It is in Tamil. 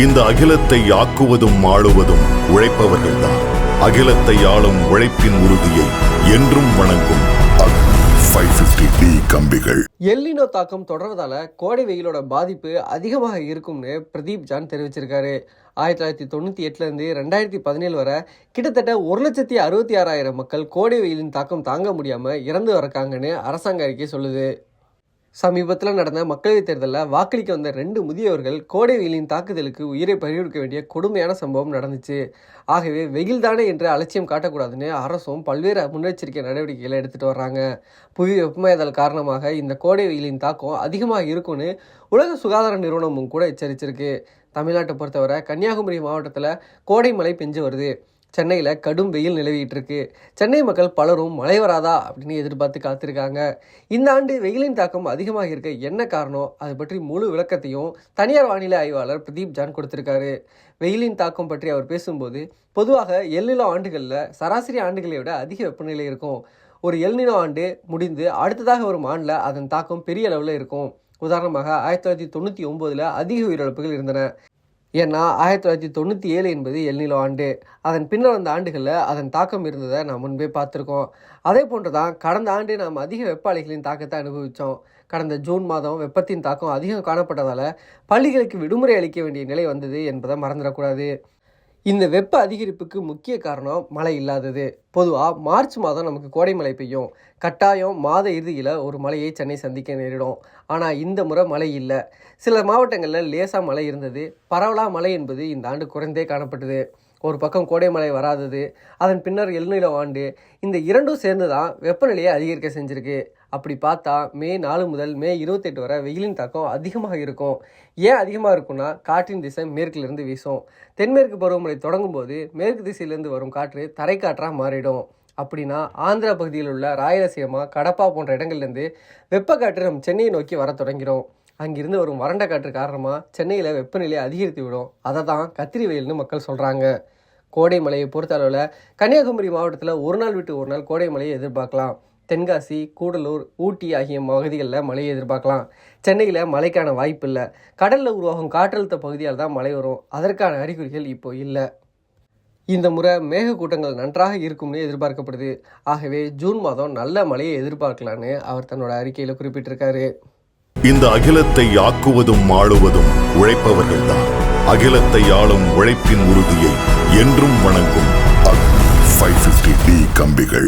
இந்த அகிலத்தை ஆக்குவதும் ஆளுவதும் உழைப்பவர்கள்தான். அகிலத்தை ஆளும் உழைப்பின் உறுதியை என்றும் வணங்கும் 550D கம்பிகள். எல்னினோ தாக்கம் தொடர்வதால கோடை வெயிலோட பாதிப்பு அதிகமாக இருக்கும்னு பிரதீப் ஜான் தெரிவிச்சிருக்காரு. 1998 2017 வரை கிட்டத்தட்ட 1,66,000 மக்கள் கோடை வெயிலின் தாக்கம் தாங்க முடியாம இறந்து வரக்காங்கன்னு அரசாங்க அறிக்கை சொல்லுது. சமீபத்தில் நடந்த மக்களவைத் தேர்தலில் வாக்களிக்க வந்த 2 முதியவர்கள் கோடை வெயிலின் தாக்குதலுக்கு உயிரை பறிகொடுக்க வேண்டிய கொடுமையான சம்பவம் நடந்துச்சு. ஆகவே வெயில் தானே என்று அலட்சியம் காட்டக்கூடாதுன்னு அரசும் பல்வேறு முன்னெச்சரிக்கை நடவடிக்கைகளை எடுத்துகிட்டு வர்றாங்க. புவி வெப்பமயதல் காரணமாக இந்த கோடை வெயிலின் தாக்கம் அதிகமாக இருக்கும்னு உலக சுகாதார நிறுவனமும் கூட எச்சரிச்சிருக்கு. தமிழ்நாட்டை பொறுத்தவரை கன்னியாகுமரி மாவட்டத்தில் கோடை மழை பெஞ்சு வருது. சென்னையில் கடும் வெயில் நிலவிட்டு இருக்கு. சென்னை மக்கள் பலரும் மழை வராதா அப்படின்னு எதிர்பார்த்து காத்திருக்காங்க. இந்த ஆண்டு வெயிலின் தாக்கம் அதிகமாக இருக்க என்ன காரணம், அது பற்றி முழு விளக்கத்தையும் தனியார் வானிலை ஆய்வாளர் பிரதீப் ஜான் கொடுத்திருக்காரு. வெயிலின் தாக்கம் பற்றி அவர் பேசும்போது, பொதுவாக எல்னினோ ஆண்டுகளில் சராசரி ஆண்டுகளை விட அதிக வெப்பநிலை இருக்கும். ஒரு எல்னினோ ஆண்டு முடிந்து அடுத்ததாக வரும் ஆண்டில் அதன் தாக்கம் பெரிய அளவில் இருக்கும். உதாரணமாக 1999 அதிக உயிரிழப்புகள் இருந்தன. ஏன்னா 1997 என்பது எல்னினோ ஆண்டு. அதன் பின்னர் வந்த ஆண்டுகளில் அதன் தாக்கம் இருந்ததை நாம் முன்பே பார்த்துருக்கோம். அதே போன்று தான் கடந்த ஆண்டு நாம் அதிக வெப்ப அலைகளின் தாக்கத்தை அனுபவித்தோம். கடந்த ஜூன் மாதம் வெப்பத்தின் தாக்கம் அதிகம் காணப்பட்டதால் பள்ளிகளுக்கு விடுமுறை அளிக்க வேண்டிய நிலை வந்தது என்பதை மறந்துடக்கூடாது. இந்த வெப்ப அதிகரிப்புக்கு முக்கிய காரணம் மழை இல்லாதது. பொதுவாக மார்ச் மாதம் நமக்கு கோடை மழை பெய்யும். கட்டாயம் மாத இறுதியில் ஒரு மழையை சென்னை சந்திக்க நேரிடும். ஆனால் இந்த முறை மழை இல்லை. சில மாவட்டங்களில் லேசாக மழை இருந்தது. பரவலாக மழை என்பது இந்த ஆண்டு குறைந்தே காணப்பட்டது. ஒரு பக்கம் கோடை மழை வராதது, அதன் பின்னர் எல்னினோ ஆண்டு, இந்த இரண்டும் சேர்ந்து தான் வெப்பநிலையை அதிகரிக்க செஞ்சிருக்கு. அப்படி பார்த்தா மே 4 முதல் மே 28 வரை வெயிலின் தாக்கம் அதிகமாக இருக்கும். ஏன் அதிகமாக இருக்குன்னா, காற்றின் திசை மேற்கிலிருந்து வீசும். தென்மேற்கு பருவமழை தொடங்கும் போது மேற்கு திசையிலிருந்து வரும் காற்று தரைக்காற்றாக மாறிடும். அப்படின்னா ஆந்திரா பகுதியில் உள்ள ராயலசீமா, கடப்பா போன்ற இடங்கள்லேருந்து வெப்பக்காற்று நம் சென்னையை நோக்கி வர தொடங்கிடும். அங்கிருந்து வரும் வறண்ட காற்று காரணமாக சென்னையில் வெப்பநிலை அதிகரித்து விடும். அதை தான் கத்திரி வெயில்னு மக்கள் சொல்கிறாங்க. கோடை மழையை பொறுத்த அளவில் கன்னியாகுமரி மாவட்டத்தில் ஒரு நாள் விட்டு ஒரு நாள் கோடை மழையை எதிர்பார்க்கலாம். தென்காசி, கூடலூர், ஊட்டி ஆகிய பகுதிகளில் மழையை எதிர்பார்க்கலாம். சென்னையில் மழைக்கான வாய்ப்பு இல்லை. கடலில் உருவாகும் காற்றழுத்த பகுதியால் தான் மழை வரும். அதற்கான அறிகுறிகள் இப்போ இல்லை. இந்த முறை மேகக்கூட்டங்கள் நன்றாக இருக்கும்னு எதிர்பார்க்கப்படுது. ஆகவே ஜூன் மாதம் நல்ல மழையை எதிர்பார்க்கலான்னு அவர் தன்னோட அறிக்கையில் குறிப்பிட்டிருக்காரு. இந்த அகிலத்தை ஆக்குவதும் ஆளுவதும் உழைப்பவர்கள்தான். அகிலத்தை ஆளும் உழைப்பின் உறுதியை என்றும் வணங்கும் 550D கம்பிகள்.